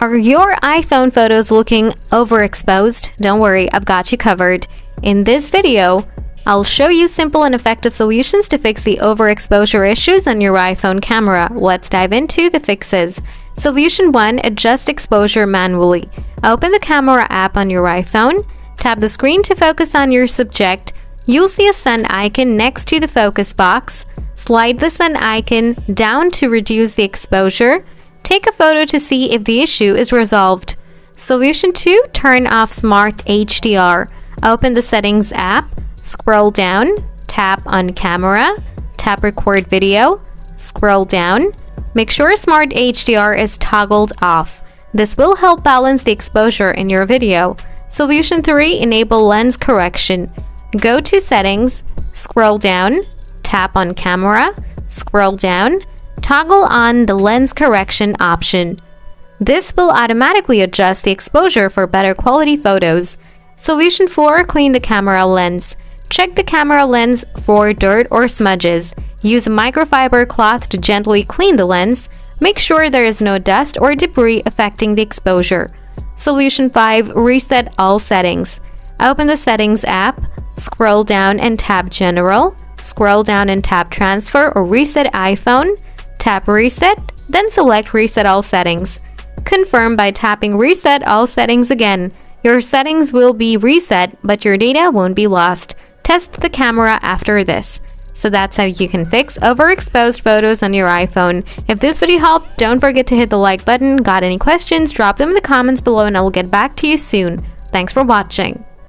Are your iPhone photos looking overexposed? Don't worry, I've got you covered. In this video, I'll show you simple and effective solutions to fix the overexposure issues on your iPhone camera. Let's dive into the fixes. Solution 1. Adjust exposure manually. Open the camera app on your iPhone. Tap the screen to focus on your subject. You'll see a sun icon next to the focus box. Slide the sun icon down to reduce the exposure. Take a photo to see if the issue is resolved. Solution 2. Turn off Smart HDR. Open the Settings app. Scroll down. Tap on Camera. Tap Record Video. Scroll down. Make sure Smart HDR is toggled off. This will help balance the exposure in your video. Solution 3. Enable lens correction. Go to Settings. Scroll down. Tap on Camera. Scroll down. Toggle on the lens correction option. This will automatically adjust the exposure for better quality photos. Solution 4. Clean the camera lens. Check the camera lens for dirt or smudges. Use a microfiber cloth to gently clean the lens. Make sure there is no dust or debris affecting the exposure. Solution 5. Reset all settings. Open the Settings app. Scroll down and tap General. Scroll down and tap Transfer or Reset iPhone. Tap Reset, then select Reset All Settings. Confirm by tapping Reset All Settings again. Your settings will be reset, but your data won't be lost. Test the camera after this. So that's how you can fix overexposed photos on your iPhone. If this video helped, don't forget to hit the like button. Got any questions? Drop them in the comments below and I will get back to you soon. Thanks for watching.